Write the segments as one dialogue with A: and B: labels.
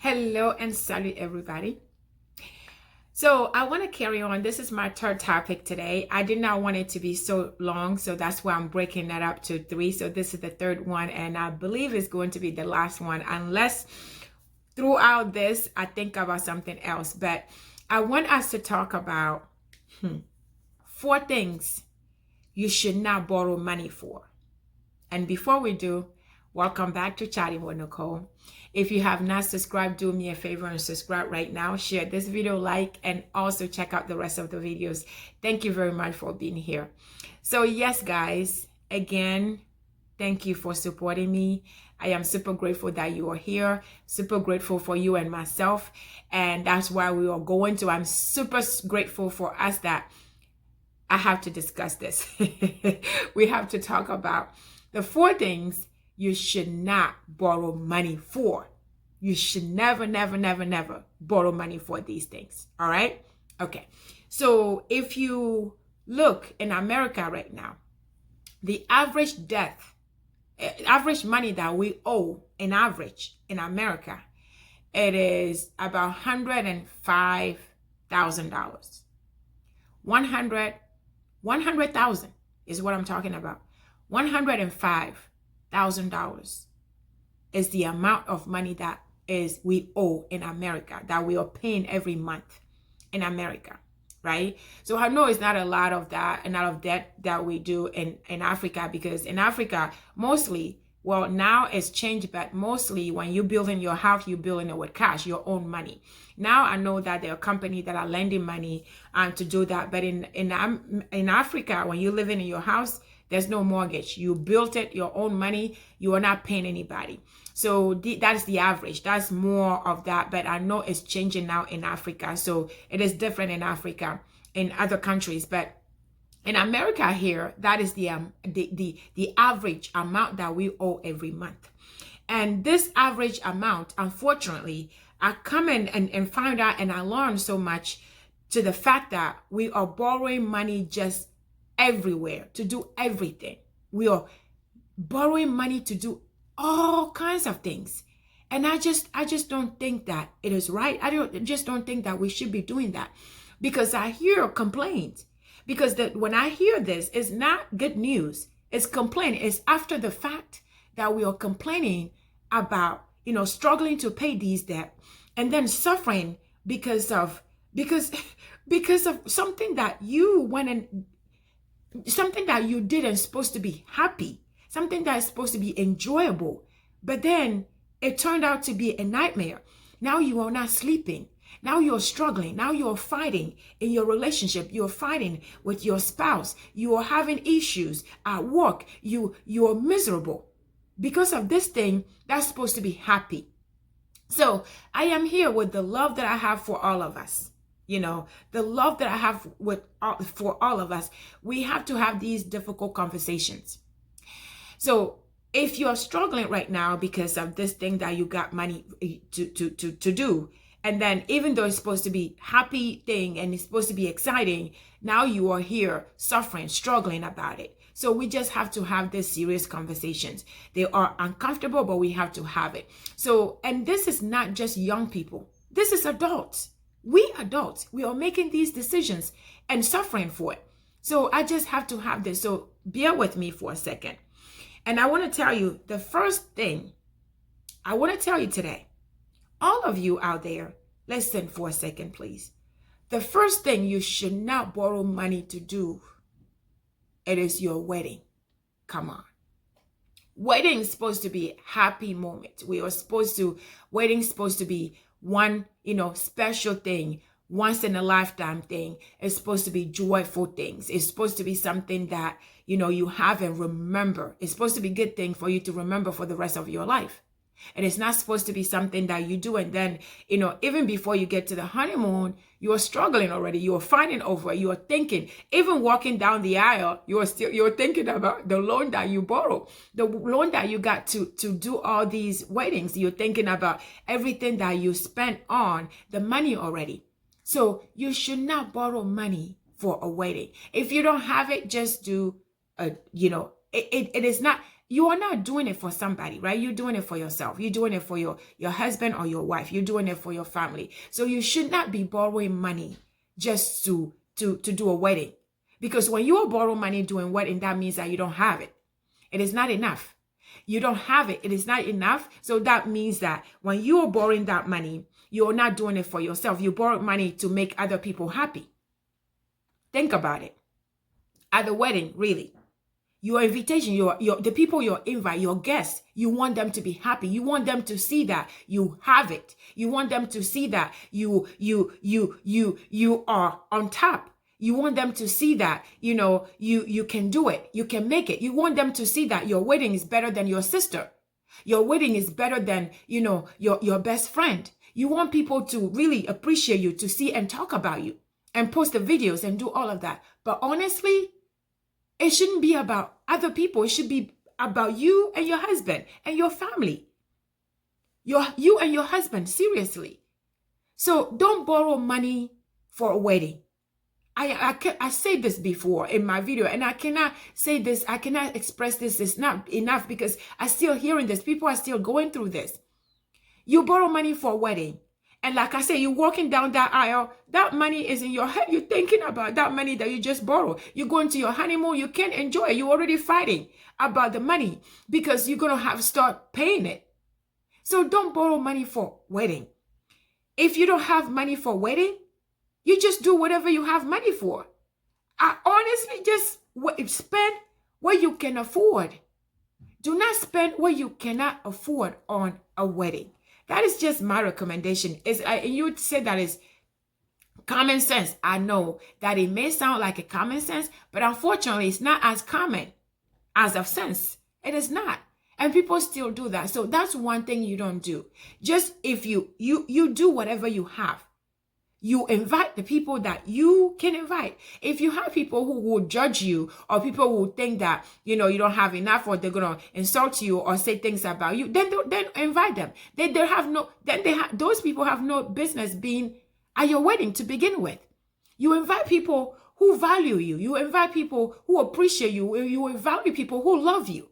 A: Hello and salut everybody. So I want to carry on. This is my third topic today. I did not want it to be so long, so that's why I'm breaking that up to three. So this is the third one, and I believe it's going to be the last one, unless throughout this I think about something else. But I want us to talk about four things you should not borrow money for. And before we do, welcome back to Chatting with Nicole. If you have not subscribed, do me a favor and subscribe right now. Share this video, like, and also check out the rest of the videos. Thank you very much for being here. So yes, guys, again, thank you for supporting me. I am super grateful that you are here. Super grateful for you and myself. And that's why we are going to. I'm super grateful for us that I have to discuss this. We have to talk about the four things you should not borrow money for. You should never, never, never, never borrow money for these things. All right? Okay. So if you look in America right now, the average money that we owe in average in America, it is about $105,000. 100,000 is what I'm talking about. $105,000 is the amount of money that we owe in America, that we are paying every month in America, right? So I know it's not a lot of that, a lot of debt that we do in Africa, because in Africa, mostly, well, now it's changed, but mostly when you build in your house, you building it with cash, your own money. Now I know that there are companies that are lending money to do that, but in Africa, when you live in your house, there's no mortgage. You built it, your own money. You are not paying anybody. So that is the average. That's more of that. But I know it's changing now in Africa. So it is different in Africa, in other countries. But in America here, that is the average amount that we owe every month. And this average amount, unfortunately, I come in and find out, and I learned so much to the fact that we are borrowing money just everywhere to do everything. We are borrowing money to do all kinds of things. And I just don't think that it is right. Just don't think that we should be doing that, because I hear complaints. Because when I hear this, it's not good news. It's complaint. It's after the fact that we are complaining about, struggling to pay these debt, and then suffering because of something that you went and something that you did and supposed to be happy, something that is supposed to be enjoyable, but then it turned out to be a nightmare. Now you are not sleeping. Now you're struggling. Now you're fighting in your relationship. You're fighting with your spouse. You are having issues at work. You are miserable because of this thing that's supposed to be happy. So I am here with the love that I have for all of us. The love that I have for all of us. We have to have these difficult conversations. So if you're struggling right now because of this thing that you got money to do, and then even though it's supposed to be happy thing and it's supposed to be exciting, now you are here suffering, struggling about it. So we just have to have these serious conversations. They are uncomfortable, but we have to have it. So, and this is not just young people. This is adults. We adults, we are making these decisions and suffering for it. So I just have to have this. So bear with me for a second. And I want to tell you the first thing I want to tell you today. All of you out there, listen for a second, please. The first thing you should not borrow money to do, it is your wedding. Come on. Wedding is supposed to be a happy moment. Wedding is supposed to be one, special thing, once in a lifetime thing. It's supposed to be joyful things. It's supposed to be something that, you have and remember. It's supposed to be a good thing for you to remember for the rest of your life. And it's not supposed to be something that you do and then, even before you get to the honeymoon, you are struggling already. You are fighting over it. You are thinking, even walking down the aisle, you're thinking about the loan that you borrowed, the loan that you got to do all these weddings. You're thinking about everything that you spent on the money already. So you should not borrow money for a wedding. If you don't have it, just do, it is not, you are not doing it for somebody, right? You're doing it for yourself. You're doing it for your husband or your wife. You're doing it for your family. So you should not be borrowing money just to do a wedding. Because when you are borrowing money doing wedding, that means that you don't have it. It is not enough. You don't have it. It is not enough. So that means that when you are borrowing that money, you're not doing it for yourself. You borrow money to make other people happy. Think about it. At the wedding, really, your invitation, the people you invite, your guests, you want them to be happy. You want them to see that you have it. You want them to see that you are on top. You want them to see that, you can do it. You can make it. You want them to see that your wedding is better than your sister. Your wedding is better than, your best friend. You want people to really appreciate you, to see and talk about you and post the videos and do all of that. But honestly, it shouldn't be about other people. It should be about you and your husband and your family. You and your husband, seriously. So don't borrow money for a wedding. I said this before in my video, and I cannot say this, I cannot express this. It's not enough because I'm still hearing this. People are still going through this. You borrow money for a wedding. And like I said, you're walking down that aisle, that money is in your head. You're thinking about that money that you just borrowed. You're going to your honeymoon, you can't enjoy it. You're already fighting about the money because you're going to have to start paying it. So don't borrow money for wedding. If you don't have money for wedding, you just do whatever you have money for. I honestly just spend what you can afford. Do not spend what you cannot afford on a wedding. That is just my recommendation. You'd say that is common sense. I know that it may sound like a common sense, but unfortunately, it's not as common as of sense. It is not. And people still do that. So that's one thing you don't do. Just if you do whatever you have. You invite the people that you can invite. If you have people who will judge you or people who think that, you don't have enough or they're going to insult you or say things about you, then invite them. Those people have no business being at your wedding to begin with. You invite people who value you. You invite people who appreciate you. You invite people who love you,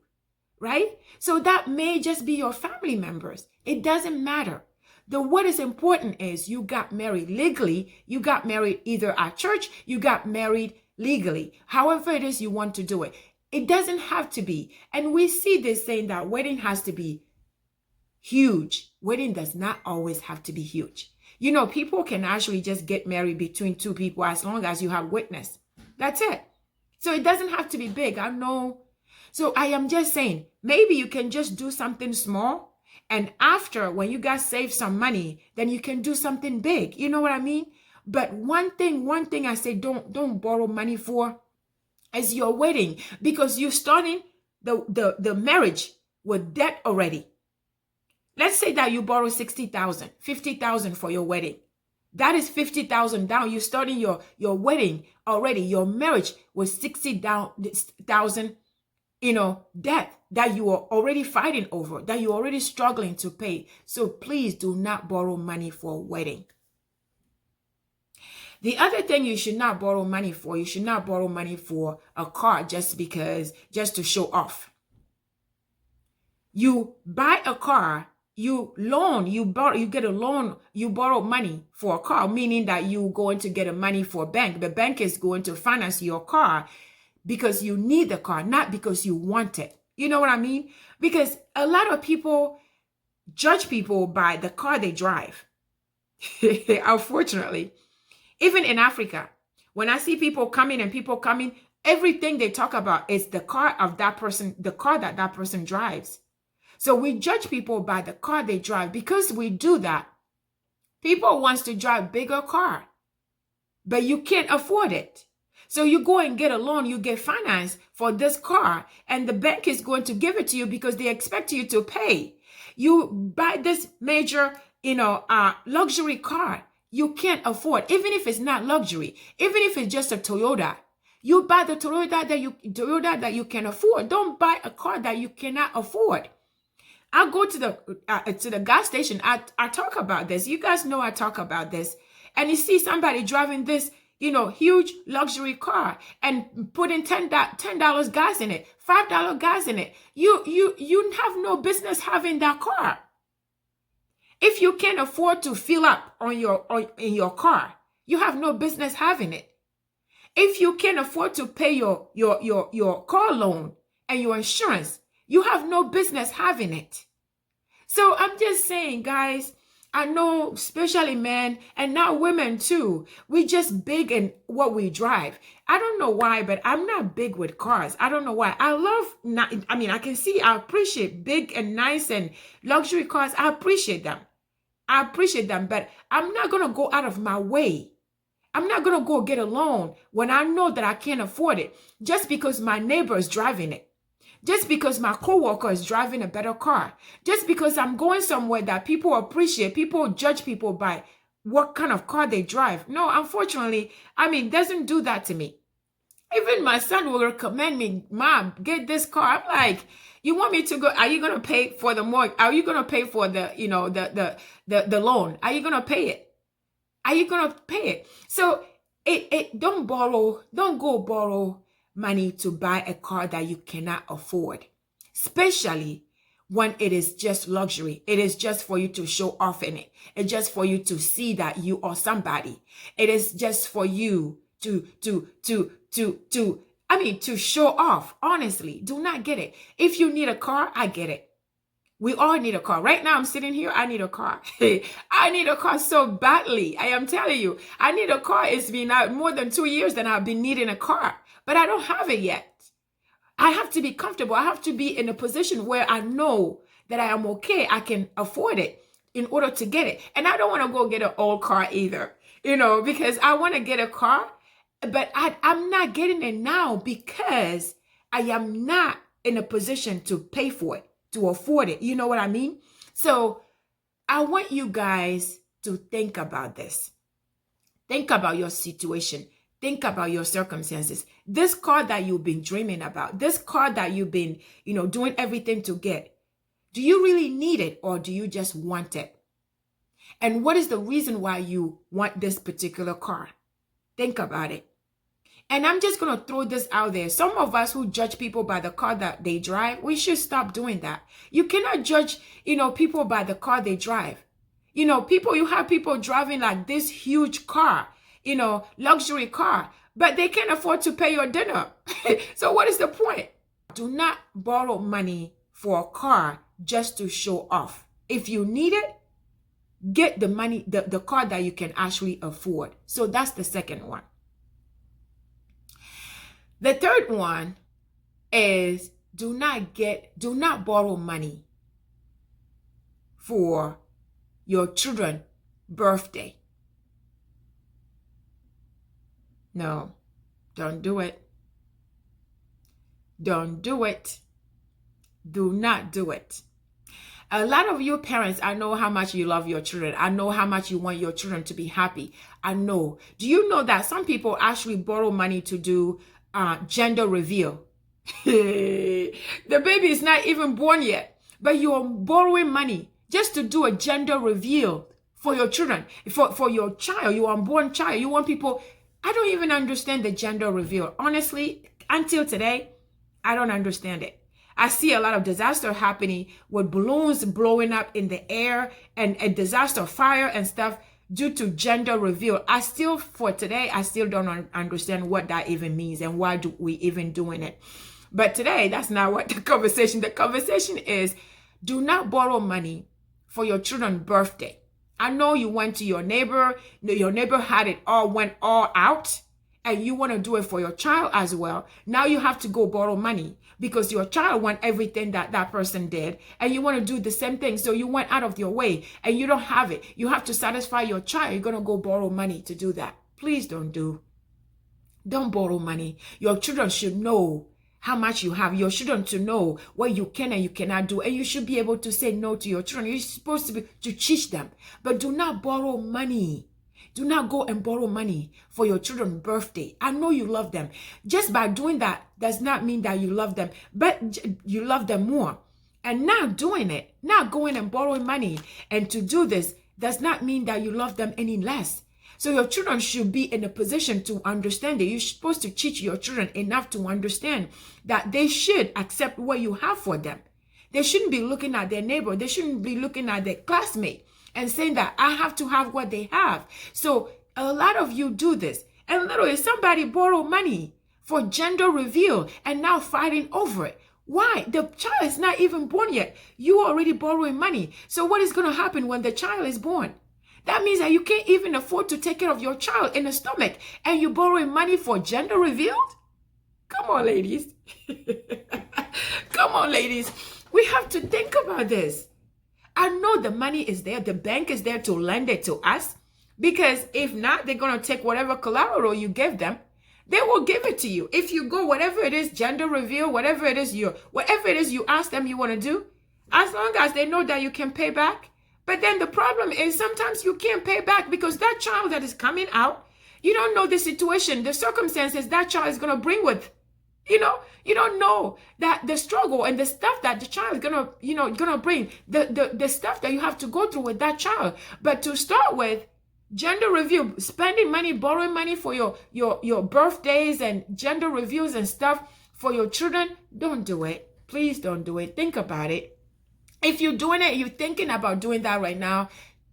A: right? So that may just be your family members. It doesn't matter. What is important is you got married legally. You got married either at church, you got married legally. However it is you want to do it. It doesn't have to be. And we see this saying that wedding has to be huge. Wedding does not always have to be huge. People can actually just get married between two people as long as you have witness. That's it. So it doesn't have to be big. I know. So I am just saying, maybe you can just do something small. And after, when you guys save some money, then you can do something big. You know what I mean? But one thing I say don't borrow money for is your wedding, because you're starting the marriage with debt already. Let's say that you borrow $60,000, $50,000 for your wedding. That is $50,000 down. You're starting your wedding already, your marriage with $60,000, debt that you are already fighting over, that you're already struggling to pay. So please do not borrow money for a wedding. The other thing you should not borrow money for, you should not borrow money for a car just to show off. You buy a car, you get a loan, you borrow money for a car, meaning that you're going to get money for a bank. The bank is going to finance your car because you need the car, not because you want it. You know what I mean? Because a lot of people judge people by the car they drive. Unfortunately, even in Africa, when I see people coming, everything they talk about is the car of that person, the car that person drives. So we judge people by the car they drive. Because we do that, people wants to drive bigger car, but you can't afford it. So you go and get a loan, you get finance for this car, and the bank is going to give it to you because they expect you to pay. You buy this major, luxury car you can't afford, even if it's not luxury, even if it's just a Toyota. You buy the Toyota that you can afford. Don't buy a car that you cannot afford. I go to the gas station. I talk about this. You guys know I talk about this. And you see somebody driving this huge luxury car and putting $10 gas in it, $5 gas in it. You have no business having that car. If you can't afford to fill up in your car, you have no business having it. If you can't afford to pay your car loan and your insurance, you have no business having it. So I'm just saying, guys, I know, especially men and now women too, we just big in what we drive. I don't know why, but I'm not big with cars. I don't know why. I can see, I appreciate big and nice and luxury cars. I appreciate them. But I'm not going to go out of my way. I'm not going to go get a loan when I know that I can't afford it just because my neighbor is driving it. Just because my coworker is driving a better car. Just because I'm going somewhere that people appreciate. People judge people by what kind of car they drive. No, unfortunately, it doesn't do that to me. Even my son will recommend me, Mom, get this car. I'm like, you want me to go? Are you going to pay for the mortgage? Are you going to pay for the loan? Are you going to pay it? Are you going to pay it? So don't go borrow money to buy a car that you cannot afford, especially when it is just luxury. It is just for you to show off in it. It's just for you to see that you are somebody. It is just for you to show off. Honestly, do not get it. If you need a car, I get it. We all need a car. Right now, I'm sitting here. I need a car. I need a car so badly. I am telling you, I need a car. It's been out more than 2 years that I've been needing a car, but I don't have it yet. I have to be comfortable. I have to be in a position where I know that I am okay. I can afford it in order to get it. And I don't want to go get an old car either, because I want to get a car, but I'm not getting it now because I am not in a position to pay for it, to afford it. You know what I mean? So I want you guys to think about this. Think about your situation. Think about your circumstances. This car that you've been dreaming about, this car that you've been, doing everything to get, do you really need it or do you just want it? And what is the reason why you want this particular car? Think about it. And I'm just going to throw this out there. Some of us who judge people by the car that they drive, we should stop doing that. You cannot judge, people by the car they drive. You have people driving like this huge car, luxury car, but they can't afford to pay your dinner. So what is the point? Do not borrow money for a car just to show off. If you need it, get the money, the car that you can actually afford. So that's the second one. The third one is do not borrow money for your children's birthday. No, don't do it. Don't do it. Do not do it. A lot of you parents, I know how much you love your children. I know how much you want your children to be happy. I know. Do you know that some people actually borrow money to do gender reveal? The baby is not even born yet, but you are borrowing money just to do a gender reveal for your children, for your child, your unborn child. You want people. I don't even understand the gender reveal. Honestly, until today, I don't understand it. I see a lot of disaster happening with balloons blowing up in the air and a disaster fire and stuff due to gender reveal. For today, I still don't understand what that even means and why do we even doing it. But today, that's not what the conversation is. Do not borrow money for your children's birthday. I know you went to your neighbor had it went all out, and you want to do it for your child as well. Now you have to go borrow money because your child want everything that person did, and you want to do the same thing. So you went out of your way and you don't have it. You have to satisfy your child. You're going to go borrow money to do that. Please don't borrow money. Your children should know how much you have. Your children to know what you can and you cannot do. And you should be able to say no to your children. You're supposed to teach them. But do not borrow money. Do not go and borrow money for your children's birthday. I know you love them. Just by doing that does not mean that you love them, but you love them more. And not doing it, not going and borrowing money and to do this does not mean that you love them any less. So your children should be in a position to understand it. You're supposed to teach your children enough to understand that they should accept what you have for them. They shouldn't be looking at their neighbor. They shouldn't be looking at their classmate and saying that I have to have what they have. So a lot of you do this. And literally somebody borrow money for gender reveal and now fighting over it. Why? The child is not even born yet. You are already borrowing money. So what is going to happen when the child is born? That means that you can't even afford to take care of your child in the stomach and you're borrowing money for gender revealed? Come on, ladies. Come on, ladies. We have to think about this. I know the money is there. The bank is there to lend it to us. Because if not, they're going to take whatever collateral you give them. They will give it to you. If you go, whatever it is, gender reveal, whatever it is you ask them you want to do, as long as they know that you can pay back. But then the problem is sometimes you can't pay back because that child that is coming out, you don't know the situation, the circumstances that child is going to bring with. You don't know that the struggle and the stuff that the child is gonna bring, the stuff that you have to go through with that child. But to start with, gender review, spending money, borrowing money for your birthdays and gender reviews and stuff for your children, don't do it. Please don't do it. Think about it. If you're doing it, you're thinking about doing that right now,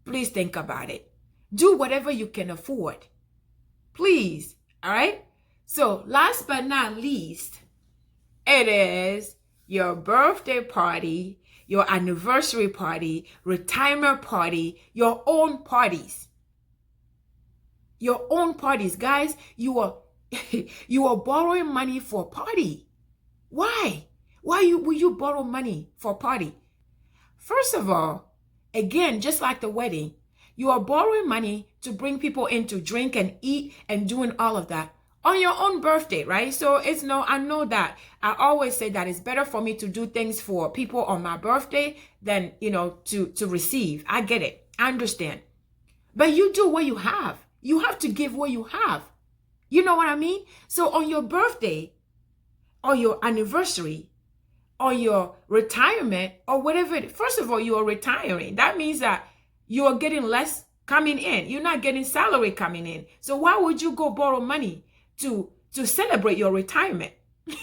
A: please think about it. Do whatever you can afford. Please. All right? So last but not least, it is your birthday party, your anniversary party, retirement party, your own parties. Your own parties. Guys, you are borrowing money for a party. Why? Will you borrow money for a party? First of all, again, just like the wedding, you are borrowing money to bring people in to drink and eat and doing all of that on your own birthday, right? So I know that I always say that it's better for me to do things for people on my birthday than, to receive. I get it. I understand. But you do what you have. You have to give what you have. You know what I mean? So on your birthday, or your anniversary, or your retirement, or whatever, first of all, you are retiring. That means that you are getting less coming in. You're not getting salary coming in. So why would you go borrow money to celebrate your retirement?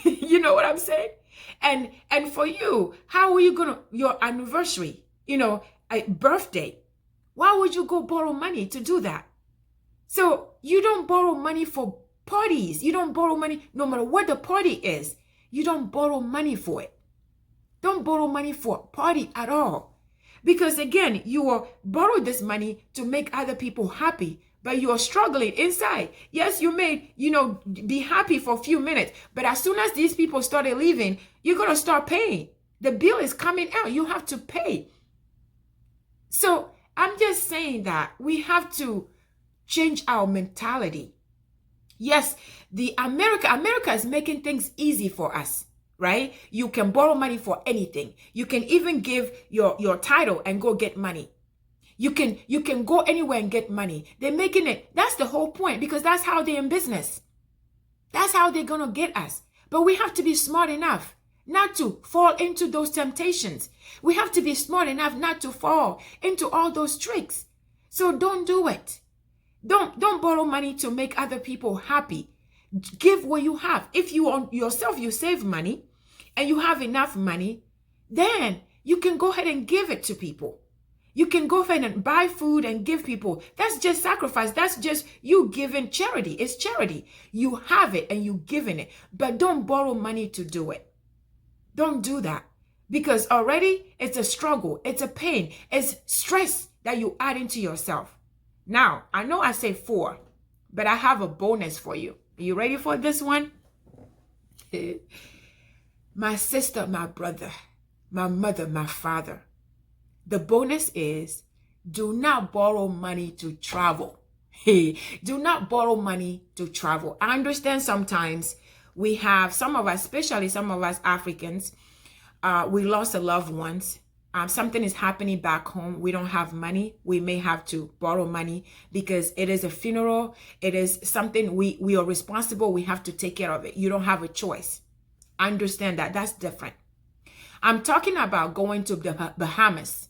A: You know what I'm saying? And for you, how are you gonna, your anniversary, a birthday, why would you go borrow money to do that? So you don't borrow money for parties. You don't borrow money, no matter what the party is. You don't borrow money for it. Don't borrow money for a party at all. Because again, you will borrow this money to make other people happy, but you are struggling inside. Yes, you may, be happy for a few minutes, but as soon as these people started leaving, you're going to start paying. The bill is coming out. You have to pay. So I'm just saying that we have to change our mentality. Yes, America is making things easy for us. Right? You can borrow money for anything. You can even give your title and go get money. You can go anywhere and get money. They're making it. That's the whole point, because that's how they're in business. That's how they're going to get us. But we have to be smart enough not to fall into those temptations. We have to be smart enough not to fall into all those tricks. So don't do it. Don't borrow money to make other people happy. Give what you have. If you yourself, you save money, and you have enough money, then you can go ahead and give it to people. You can go ahead and buy food and give people. That's just sacrifice. That's just you giving charity. It's charity. You have it and you giving it. But don't borrow money to do it. Don't do that. Because already it's a struggle. It's a pain. It's stress that you add into yourself. Now, I know I say 4, but I have a bonus for you. Are you ready for this one? My sister, my brother, my mother, my father. The bonus is, do not borrow money to travel. Do not borrow money to travel. I understand sometimes we have, some of us, especially some of us Africans, we lost a loved ones. Something is happening back home. We don't have money. We may have to borrow money because it is a funeral. It is something we are responsible. We have to take care of it. You don't have a choice. I understand that. That's different. I'm talking about going to the Bahamas.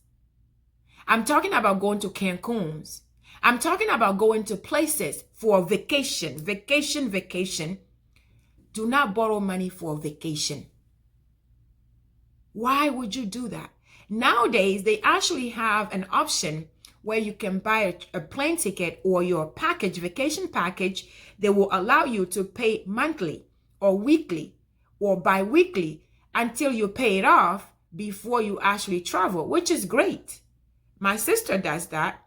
A: I'm talking about going to Cancun's. I'm talking about going to places for vacation. Vacation. Do not borrow money for vacation. Why would you do that? Nowadays, they actually have an option where you can buy a plane ticket or your package, vacation package. They will allow you to pay monthly or weekly or bi-weekly until you pay it off before you actually travel, which is great. My sister does that.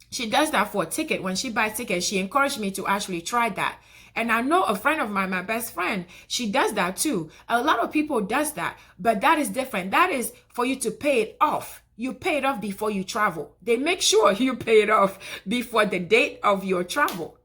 A: She does that for a ticket. When she buys tickets, she encouraged me to actually try that. And I know a friend of mine, my best friend, she does that too. A lot of people does that, but that is different. That is for you to pay it off. You pay it off before you travel. They make sure you pay it off before the date of your travel.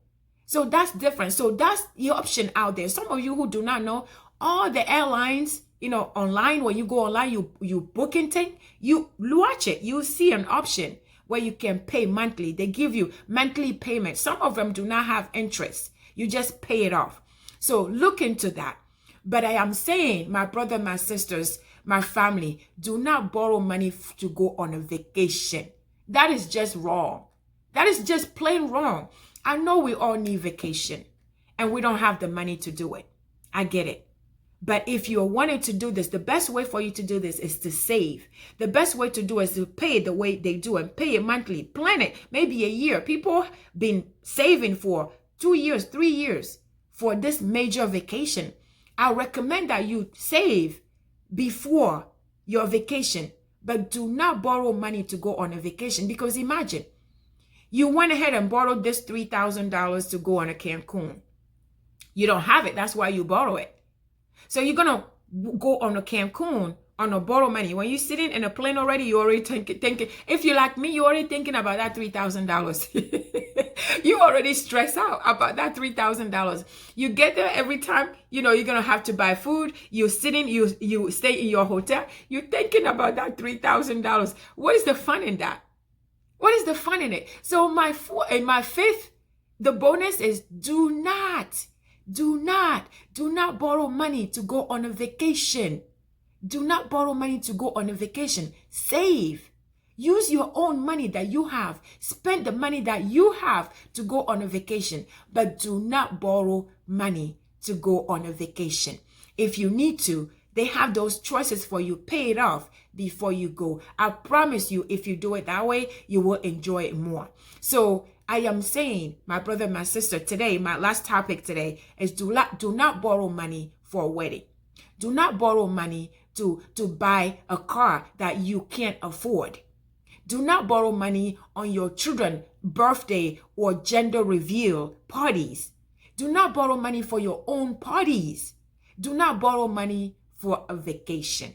A: So that's different. So that's the option out there. Some of you who do not know, all the airlines, online, when you go online, you booking thing, you watch it. You see an option where you can pay monthly. They give you monthly payment. Some of them do not have interest. You just pay it off. So look into that. But I am saying, my brother, my sisters, my family, do not borrow money to go on a vacation. That is just wrong. That is just plain wrong. I know we all need vacation and we don't have the money to do it. I get it. But if you're wanting to do this, the best way for you to do this is to save. The best way to do it is to pay it the way they do and pay it monthly. Plan it, maybe a year. People been saving for 2 years, 3 years for this major vacation. I recommend that you save before your vacation, but do not borrow money to go on a vacation. Because imagine, you went ahead and borrowed this $3,000 to go on a Cancun. You don't have it. That's why you borrow it. So you're going to go on a Cancun on a borrow money. When you're sitting in a plane already, you're already thinking, if you're like me, you're already thinking about that $3,000. You already stress out about that $3,000. You get there every time, you're going to have to buy food. You're sitting, you stay in your hotel. You're thinking about that $3,000. What is the fun in that? What is the fun in it? So my fifth, the bonus is do not borrow money to go on a vacation. Do not borrow money to go on a vacation. Save. Use your own money that you have. Spend the money that you have to go on a vacation. But do not borrow money to go on a vacation. If you need to, they have those choices for you. Pay it off before you go. I promise you, if you do it that way, you will enjoy it more. So I am saying, my brother, my sister, today, my last topic today is do not borrow money for a wedding. Do not borrow money to buy a car that you can't afford. Do not borrow money on your children's birthday or gender reveal parties. Do not borrow money for your own parties. Do not borrow money for a vacation.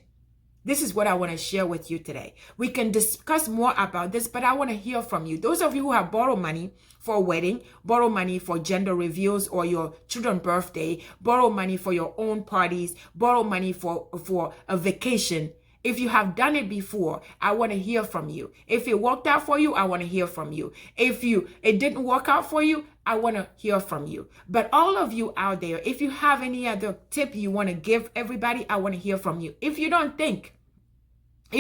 A: This is what I want to share with you today. We can discuss more about this, but I want to hear from you. Those of you who have borrowed money for a wedding, borrow money for gender reveals or your children's birthday, borrow money for your own parties, borrow money for a vacation. If you have done it before, I want to hear from you. If it worked out for you, I want to hear from you. If it didn't work out for you, I want to hear from you. But all of you out there, if you have any other tip you want to give everybody, I want to hear from you. If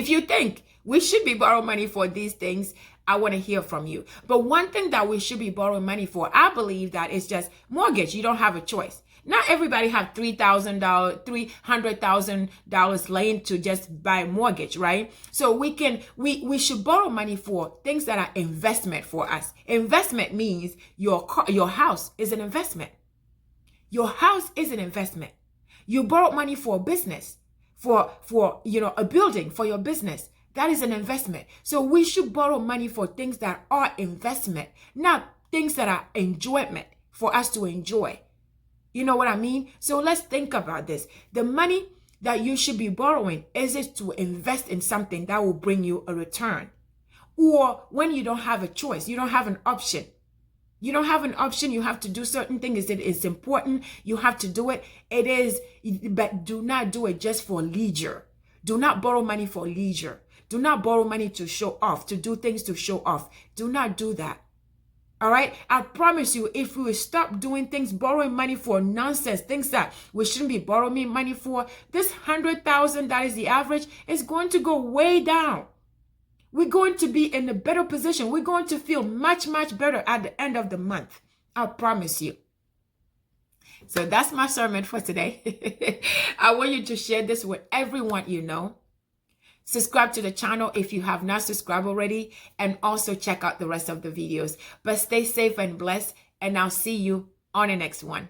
A: you think we should be borrowing money for these things, I want to hear from you. But one thing that we should be borrowing money for, I believe that is just mortgage. You don't have a choice. Not everybody have $3,000, $300,000 laying to just buy a mortgage, right? So we should borrow money for things that are investment for us. Investment means your house is an investment. Your house is an investment. You borrow money for a business, for a building, for your business. That is an investment. So we should borrow money for things that are investment, not things that are enjoyment for us to enjoy. You know what I mean? So let's think about this. The money that you should be borrowing, is it to invest in something that will bring you a return? Or when you don't have a choice, you don't have an option. You don't have an option. You have to do certain things. It's important. You have to do it. It is, but do not do it just for leisure. Do not borrow money for leisure. Do not borrow money to show off, to do things to show off. Do not do that. All right. I promise you, if we stop doing things, borrowing money for nonsense, things that we shouldn't be borrowing money for, this 100,000 that is the average is going to go way down. we're going to be in a better position. We're going to feel much, much better at the end of the month. I promise you. So that's my sermon for today. I want you to share this with everyone you know. Subscribe to the channel if you have not subscribed already, and also check out the rest of the videos. But stay safe and blessed, and I'll see you on the next one.